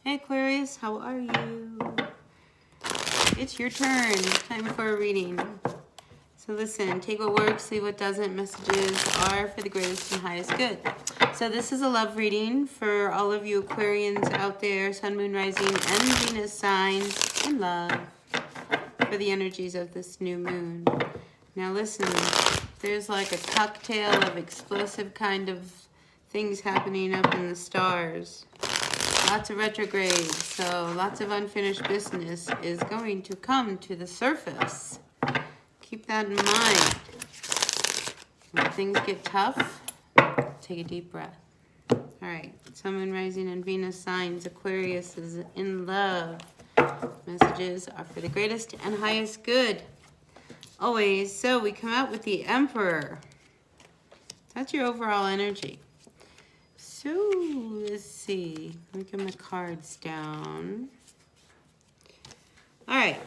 Hey Aquarius, how are you? It's your turn. Time for a reading. So listen, take what works, leave what doesn't. Messages are for the greatest and highest good. So this is a love reading for all of you Aquarians out there, Sun, Moon, Rising, and Venus signs in love for the energies of this new moon. Now listen, there's like a cocktail of explosive kind of things happening up in the stars. Lots of retrogrades, so lots of unfinished business is going to come to the surface. Keep that in mind. When things get tough, take a deep breath. All right, Sun, Moon, Rising, and Venus signs. Aquarius is in love. Messages are for the greatest and highest good. Always. So we come out with the Emperor. That's your overall energy. So let's see. Let me get my cards down. All right.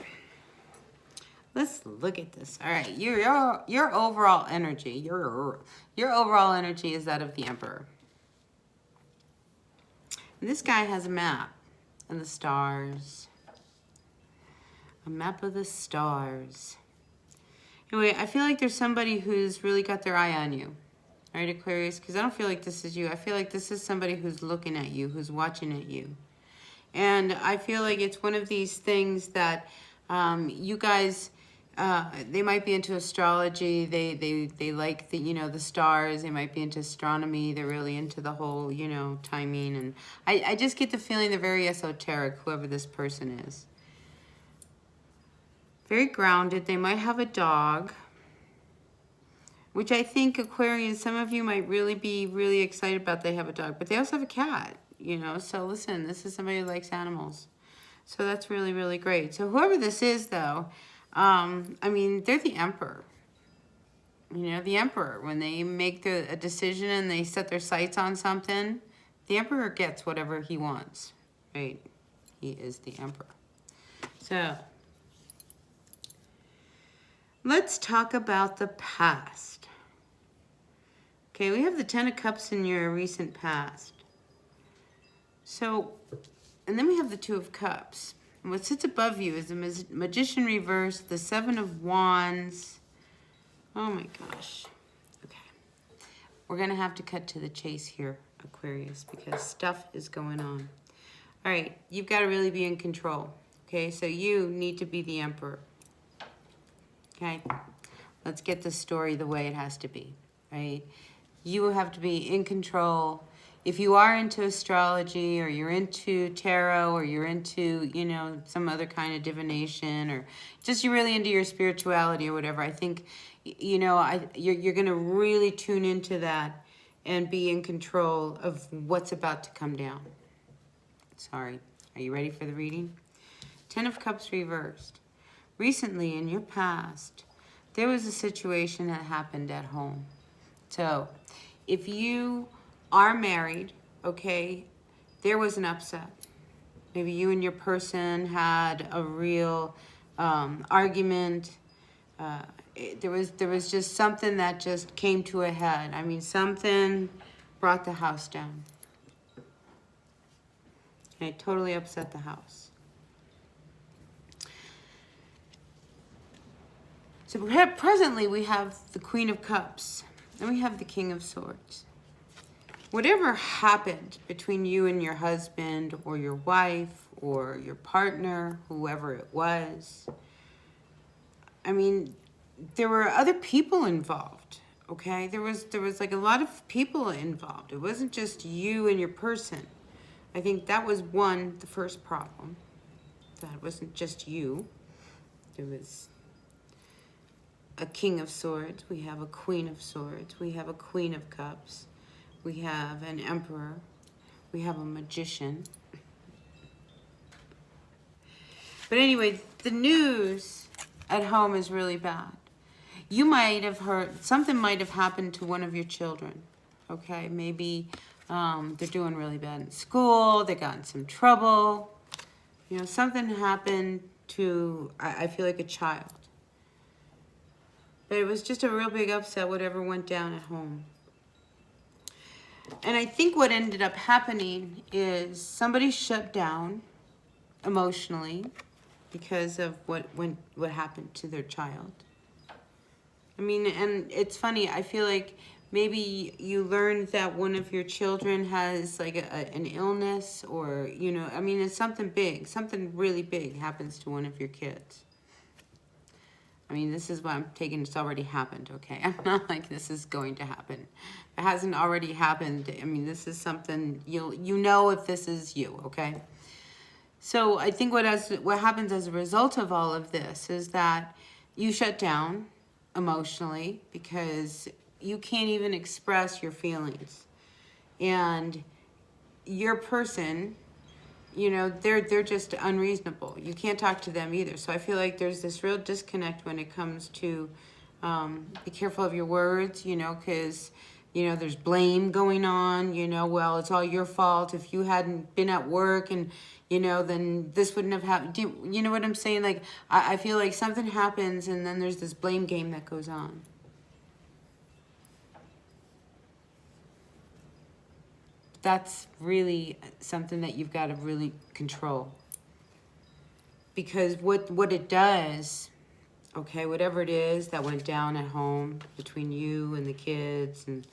Let's look at this. All right. Your overall energy. Your overall energy is that of the Emperor. And this guy has a map and the stars. A map of the stars. Anyway, I feel like there's somebody who's really got their eye on you. All right, Aquarius, because I don't feel like this is you. I feel like this is somebody who's looking at you, who's watching at you. And I feel like it's one of these things that you guys, they might be into astrology. They like the, the stars. They might be into astronomy. They're really into the whole, timing. And I just get the feeling they're very esoteric, whoever this person is. Very grounded. They might have a dog. Which I think Aquarians, some of you might really be really excited about they have a dog. But they also have a cat, So listen, this is somebody who likes animals. So that's really, really great. So whoever this is, though, I mean, they're the Emperor. The Emperor. When they make a decision and they set their sights on something, the Emperor gets whatever he wants, right? He is the Emperor. So let's talk about the past. Okay, we have the Ten of Cups in your recent past. So, and then we have the Two of Cups. And what sits above you is the Magician reversed, the Seven of Wands. Oh my gosh. Okay. We're going to have to cut to the chase here, Aquarius, because stuff is going on. All right, you've got to really be in control. Okay, so you need to be the Emperor. Okay, let's get the story the way it has to be, right? You will have to be in control. If you are into astrology or you're into tarot or you're into, some other kind of divination or just you're really into your spirituality or whatever, I think, you're going to really tune into that and be in control of what's about to come down. Sorry. Are you ready for the reading? Ten of Cups reversed. Recently in your past, there was a situation that happened at home. So, if you are married, okay, there was an upset. Maybe you and your person had a real argument. There was just something that just came to a head. I mean, something brought the house down. And it totally upset the house. So presently we have the Queen of Cups. And we have the King of Swords. Whatever happened between you and your husband or your wife or your partner, whoever it was, I mean, there were other people involved, okay? There was like a lot of people involved. It wasn't just you and your person. I think that was the first problem. That it wasn't just you. There was a King of Swords, we have a Queen of Swords, we have a Queen of Cups, we have an Emperor, we have a Magician. But anyway, the news at home is really bad. You might have heard, something might have happened to one of your children, okay? Maybe they're doing really bad in school, they got in some trouble, something happened to, I feel like a child. But it was just a real big upset, whatever went down at home. And I think what ended up happening is somebody shut down emotionally because of what happened to their child. I mean, and it's funny, I feel like maybe you learned that one of your children has like an illness, or, you know, I mean, it's something big, something really big happens to one of your kids. I mean, this is what I'm taking, it's already happened, okay? I'm not like this is going to happen. If it hasn't already happened, I mean, this is something, you know if this is you, okay? So I think what happens as a result of all of this is that you shut down emotionally because you can't even express your feelings. And your person, you know, they're just unreasonable. You can't talk to them either. So I feel like there's this real disconnect when it comes to be careful of your words, you know, because, you know, there's blame going on, you know, well, it's all your fault. If you hadn't been at work and, you know, then this wouldn't have happened. You know what I'm saying? Like, I feel like something happens and then there's this blame game that goes on. That's really something that you've got to really control. Because what it does, okay, whatever it is that went down at home between you and the kids and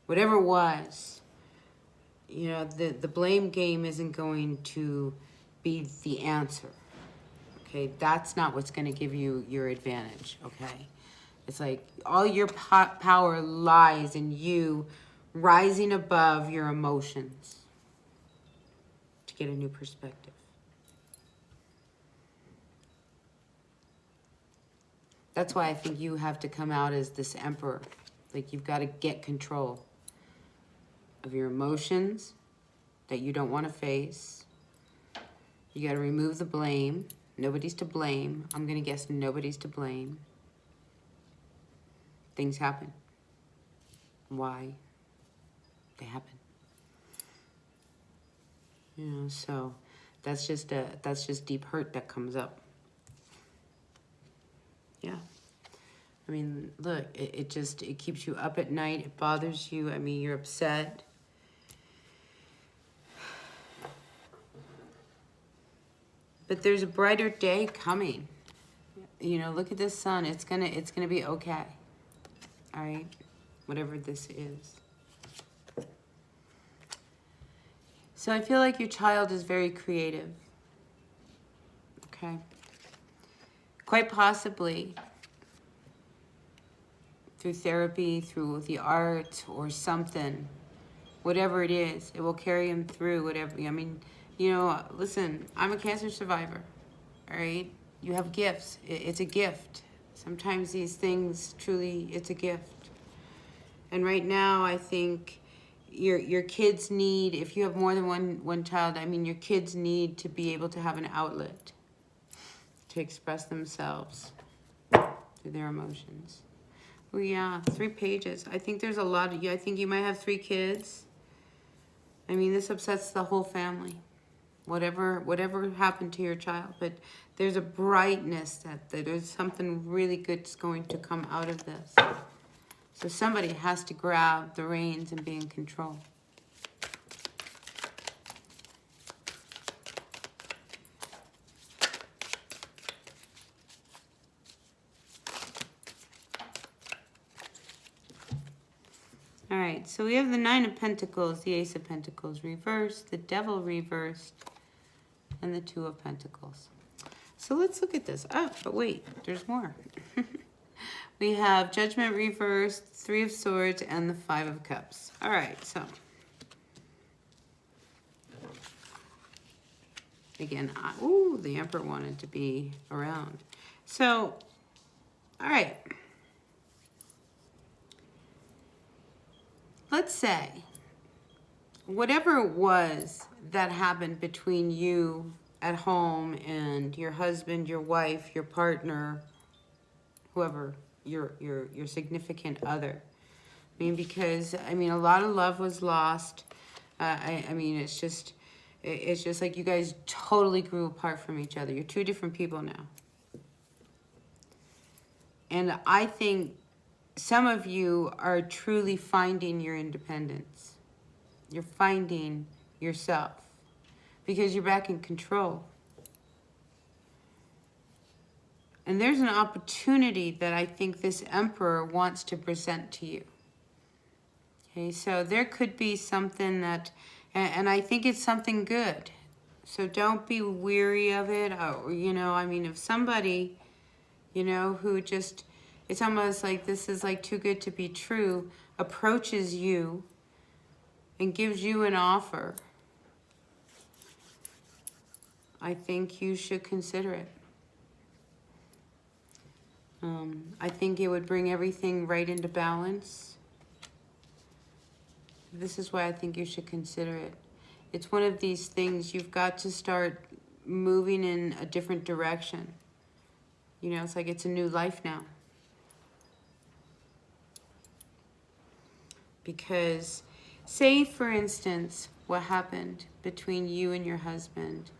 whatever it was, you know, the blame game isn't going to be the answer. Okay, that's not what's going to give you your advantage, okay? It's like all your power lies in you rising above your emotions to get a new perspective. That's why I think you have to come out as this emperor. Like, you've got to get control of your emotions that you don't want to face. You got to remove the blame. Nobody's to blame. I'm going to guess nobody's to blame. Things happen. Why? They happen. You know, so that's just deep hurt that comes up. Yeah. I mean, look, it keeps you up at night. It bothers you. I mean, you're upset. But there's a brighter day coming. You know, look at this sun. It's gonna be okay. All right? Whatever this is. So I feel like your child is very creative. Okay? Quite possibly through therapy, through the art or something, whatever it is, it will carry him through whatever. I mean, you know, listen, I'm a cancer survivor, all right? You have gifts. It's a gift. Sometimes these things, truly, it's a gift. And right now, I think your kids need, if you have more than one child, I mean, your kids need to be able to have an outlet to express themselves through their emotions. Oh yeah, 3 pages. I think there's a lot of you. I think you might have 3 kids. I mean, this upsets the whole family. Whatever happened to your child, but there's a brightness that there's something really good that's going to come out of this. So somebody has to grab the reins and be in control. All right, so we have the 9 of Pentacles, the Ace of Pentacles reversed, the Devil reversed, and the 2 of Pentacles. So let's look at this. Oh, but wait, there's more. We have Judgment reversed, 3 of Swords, and the 5 of Cups. All right, so. Again, ooh, the Emperor wanted to be around. So, all right. Let's say, whatever it was that happened between you at home and your husband, your wife, your partner, whoever, your significant other. I mean, because, I mean, a lot of love was lost. I mean, it's just like you guys totally grew apart from each other. You're 2 different people now. And I think some of you are truly finding your independence. You're finding yourself because you're back in control. And there's an opportunity that I think this Emperor wants to present to you. Okay, so there could be something that, and I think it's something good. So don't be weary of it. Or, you know, I mean, if somebody, you know, who just, it's almost like this is like too good to be true, approaches you and gives you an offer, I think you should consider it. I think it would bring everything right into balance. This is why I think you should consider it. It's one of these things you've got to start moving in a different direction. You know, it's like it's a new life now. Because, say for instance, what happened between you and your husband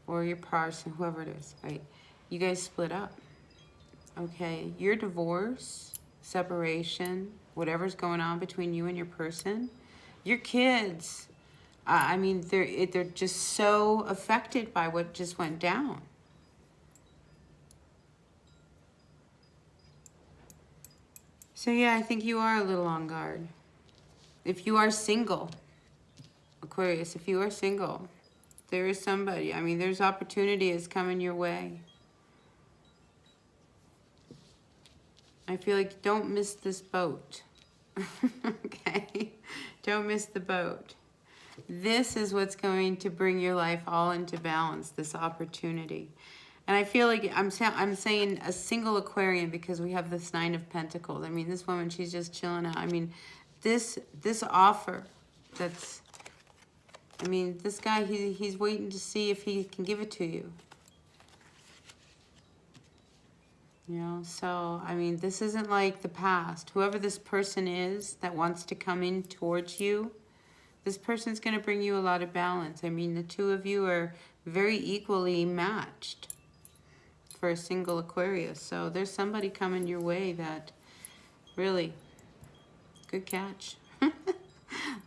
or your person, whoever it is, right? You guys split up. Okay, your divorce, separation, whatever's going on between you and your person, your kids, I mean, they're just so affected by what just went down. So yeah, I think you are a little on guard. If you are single, Aquarius, if you are single, there is somebody, I mean, there's opportunity is coming your way. I feel like don't miss this boat. Okay? Don't miss the boat. This is what's going to bring your life all into balance, this opportunity. And I feel like I'm saying a single Aquarian because we have this Nine of Pentacles. I mean, this woman, she's just chilling out. I mean, this offer that's, I mean, this guy, he's waiting to see if he can give it to you. You know, so, I mean, this isn't like the past. Whoever this person is that wants to come in towards you, this person's going to bring you a lot of balance. I mean, the two of you are very equally matched for a single Aquarius. So there's somebody coming your way that really, good catch.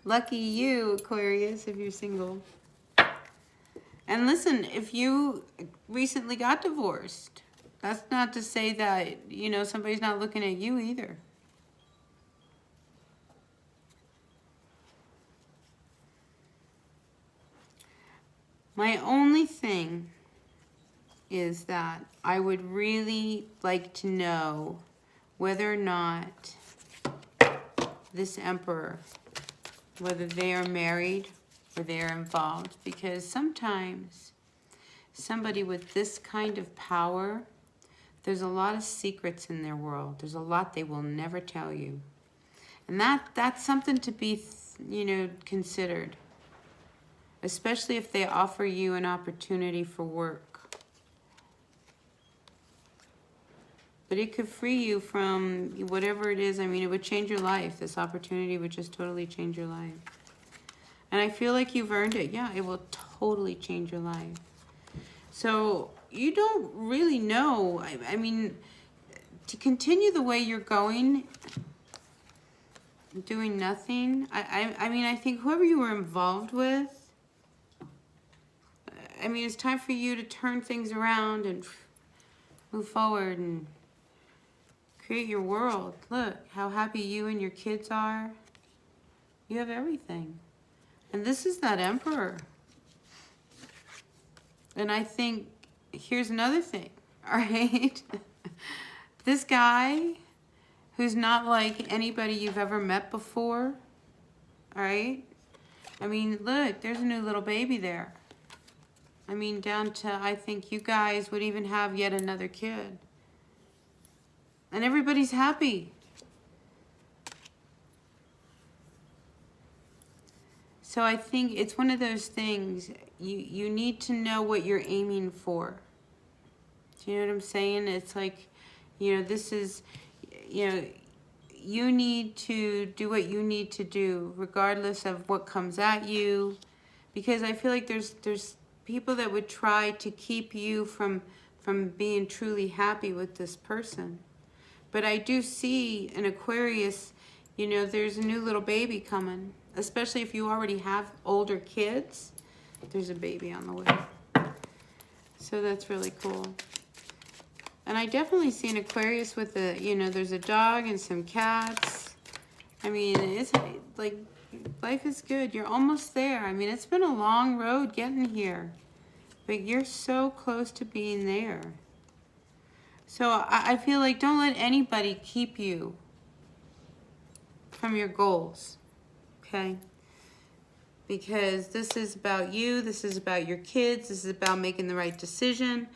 Lucky you, Aquarius, if you're single. And listen, if you recently got divorced, that's not to say that, you know, somebody's not looking at you either. My only thing is that I would really like to know whether or not this Emperor, whether they are married or they are involved, because sometimes somebody with this kind of power, there's a lot of secrets in their world. There's a lot they will never tell you. And that's something to be, you know, considered. Especially if they offer you an opportunity for work. But it could free you from whatever it is. I mean, it would change your life. This opportunity would just totally change your life. And I feel like you've earned it. Yeah, it will totally change your life. So you don't really know. I mean, to continue the way you're going, doing nothing. I mean, I think whoever you were involved with, I mean, it's time for you to turn things around and move forward and create your world. Look how happy you and your kids are. You have everything. And this is that Emperor. And I think, here's another thing, all right? This guy who's not like anybody you've ever met before, all right? I mean, look, there's a new little baby there. I mean, down to, I think you guys would even have yet another kid. And everybody's happy. So I think it's one of those things, you need to know what you're aiming for. Do you know what I'm saying? It's like, you know, this is, you know, you need to do what you need to do, regardless of what comes at you. Because I feel like there's people that would try to keep you from being truly happy with this person. But I do see an Aquarius, you know, there's a new little baby coming. especially if you already have older kids. There's a baby on the way. So that's really cool. And I definitely see an Aquarius with a, you know, there's a dog and some cats. I mean, it's like, life is good. You're almost there. I mean, it's been a long road getting here. But you're so close to being there. So I feel like don't let anybody keep you from your goals, okay? Because this is about you. This is about your kids. This is about making the right decision.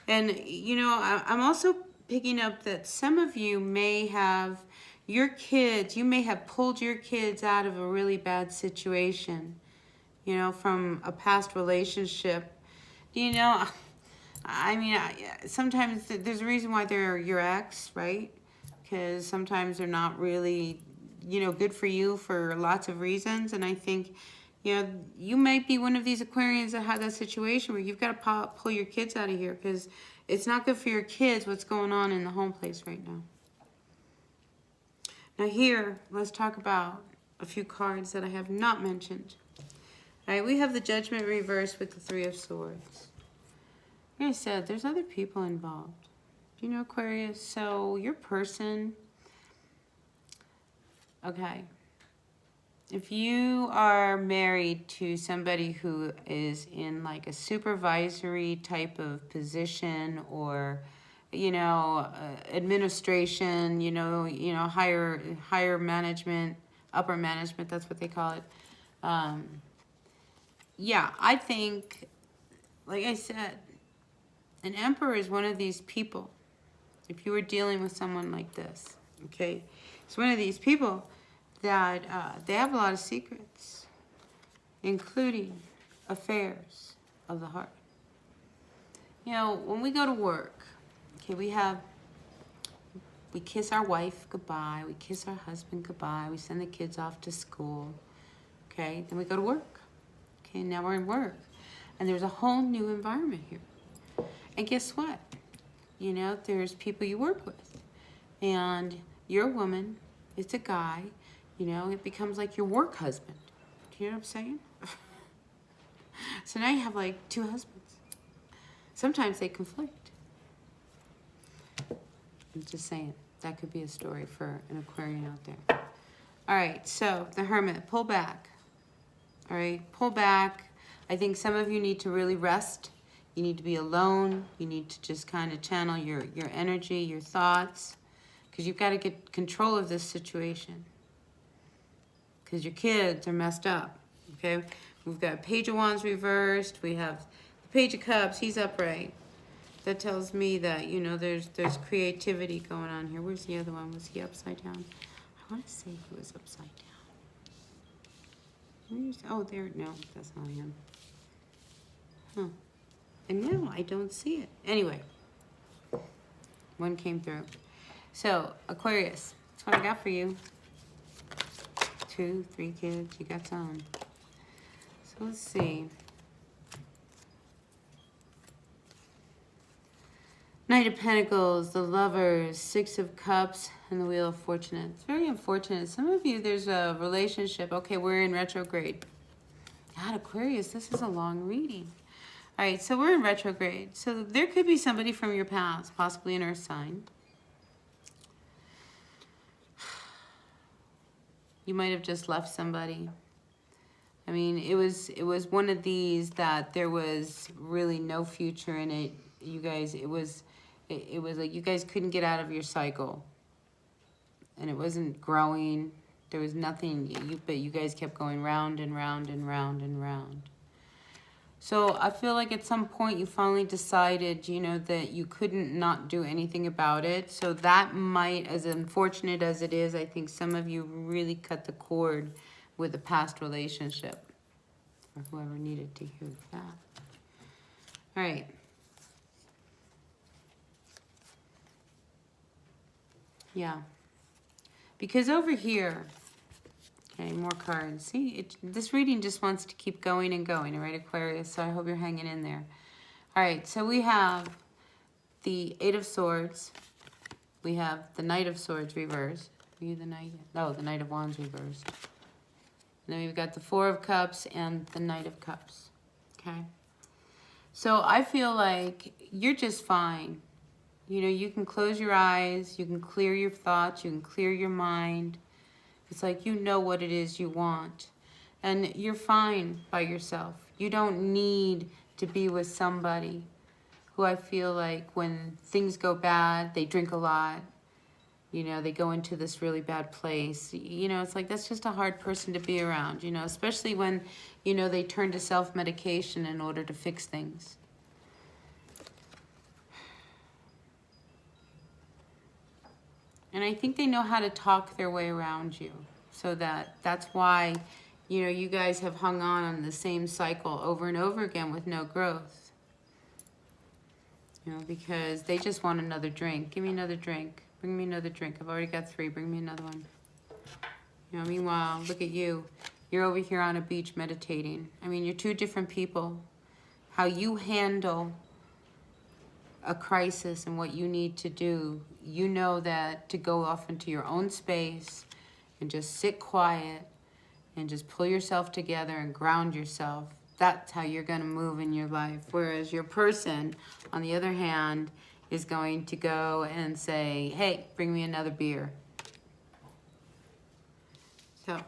And, you know, I'm also picking up that some of you may have your kids, you may have pulled your kids out of a really bad situation, you know, from a past relationship. You know, I mean, sometimes there's a reason why they're your ex, right? Because sometimes they're not really, you know, good for you for lots of reasons. And I think, you know, you might be one of these Aquarians that had that situation where you've got to pull your kids out of here because it's not good for your kids what's going on in the home place right now. Now here, let's talk about a few cards that I have not mentioned. All right, we have the Judgment reversed with the Three of Swords. Like I said, there's other people involved. You know, Aquarius, so your person, okay, if you are married to somebody who is in like a supervisory type of position or, you know, administration, you know, higher management, upper management, that's what they call it. Yeah, I think, like I said, an emperor is one of these people. If you were dealing with someone like this, okay, it's one of these people that they have a lot of secrets, including affairs of the heart. You know, when we go to work, okay, we kiss our wife goodbye, we kiss our husband goodbye, we send the kids off to school, okay, then we go to work. Okay, now we're in work, and there's a whole new environment here. And guess what? You know, there's people you work with, and you're a woman, it's a guy, you know, it becomes like your work husband. Do you know what I'm saying? So now you have like two husbands. Sometimes they conflict. I'm just saying, that could be a story for an Aquarian out there. All right, so the Hermit, pull back. All right, pull back. I think some of you need to really rest. You need to be alone. You need to just kind of channel your energy, your thoughts, because you've got to get control of this situation. Because your kids are messed up, okay? We've got Page of Wands reversed. We have the Page of Cups. He's upright. That tells me that, you know, there's creativity going on here. Where's the other one? Was he upside down? I want to say he was upside down. Oh, there. No, that's not him. Huh. And now I don't see it. Anyway, one came through. So, Aquarius, that's what I got for you. 2, 3 kids, you got some. So let's see. Knight of Pentacles, the Lovers, 6 of Cups, and the Wheel of Fortune. It's very unfortunate. Some of you, there's a relationship. Okay, we're in retrograde. God, Aquarius, this is a long reading. All right, so we're in retrograde. So there could be somebody from your past, possibly an earth sign. You might have just left somebody. I mean, it was one of these that there was really no future in it. You guys, it was like you guys couldn't get out of your cycle. And it wasn't growing. There was nothing, but you guys kept going round and round and round and round. So I feel like at some point you finally decided, you know, that you couldn't not do anything about it. So that might, as unfortunate as it is, I think some of you really cut the cord with a past relationship. Or whoever needed to hear that. All right. Yeah. Because over here, okay, more cards. See, this reading just wants to keep going and going, all right, Aquarius? So I hope you're hanging in there. All right, so we have the 8 of Swords. We have the Knight of Swords reversed. Are you the Knight? No, the Knight of Wands reversed. And then we've got the Four of Cups and the Knight of Cups. Okay? So I feel like you're just fine. You know, you can close your eyes, you can clear your thoughts, you can clear your mind. It's like you know what it is you want. And you're fine by yourself. You don't need to be with somebody who I feel like when things go bad, they drink a lot. You know, they go into this really bad place. You know, it's like that's just a hard person to be around, you know, especially when, you know, they turn to self-medication in order to fix things. And I think they know how to talk their way around you. So that's why, you know, you guys have hung on the same cycle over and over again with no growth. You know, because they just want another drink. Give me another drink. Bring me another drink. I've already got 3. Bring me another one. You know, meanwhile, look at you. You're over here on a beach meditating. I mean, you're 2 different people. How you handle a crisis and what you need to do, you know that to go off into your own space and just sit quiet and just pull yourself together and ground yourself. That's how you're going to move in your life. Whereas your person, on the other hand, is going to go and say, hey, bring me another beer. So,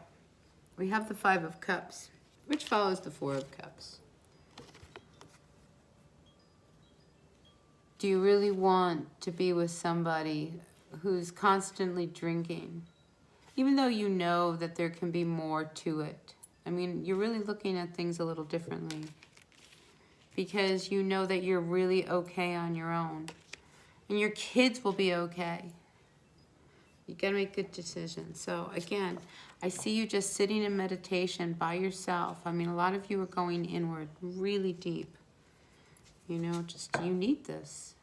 we have the 5 of Cups, which follows the 4 of Cups. Do you really want to be with somebody who's constantly drinking? Even though you know that there can be more to it. I mean, you're really looking at things a little differently. Because you know that you're really okay on your own. And your kids will be okay. You gotta make good decisions. So again, I see you just sitting in meditation by yourself. I mean, a lot of you are going inward, really deep. You know, just you need this.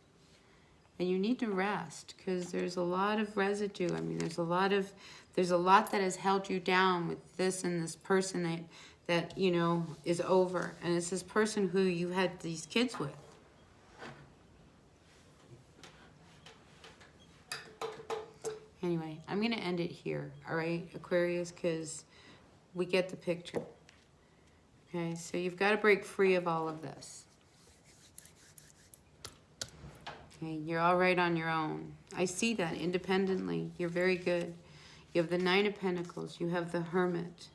And you need to rest because there's a lot of residue. I mean, there's a lot that has held you down with this and this person that you know is over. And it's this person who you had these kids with. Anyway, I'm going to end it here, all right, Aquarius, because we get the picture. Okay, so you've got to break free of all of this. Okay, you're all right on your own. I see that independently. You're very good. You have the 9 of Pentacles. You have the Hermit.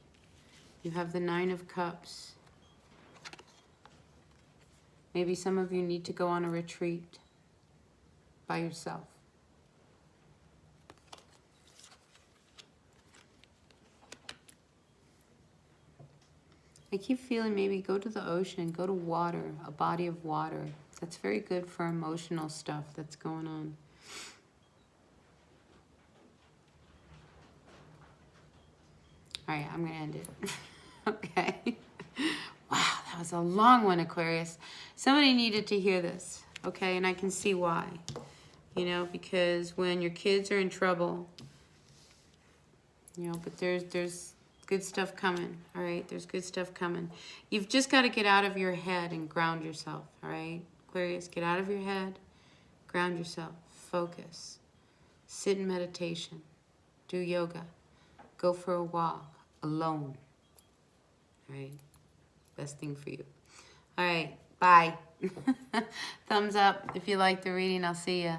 You have the 9 of Cups. Maybe some of you need to go on a retreat by yourself. I keep feeling maybe go to the ocean, go to water, a body of water. That's very good for emotional stuff that's going on. All right, I'm going to end it. Okay. Wow, that was a long one, Aquarius. Somebody needed to hear this, okay? And I can see why. You know, because when your kids are in trouble, you know, but there's good stuff coming, all right? There's good stuff coming. You've just got to get out of your head and ground yourself, all right? Aquarius, get out of your head, ground yourself, focus, sit in meditation, do yoga, go for a walk, alone, all right? Best thing for you. All right, bye. Thumbs up if you like the reading. I'll see ya.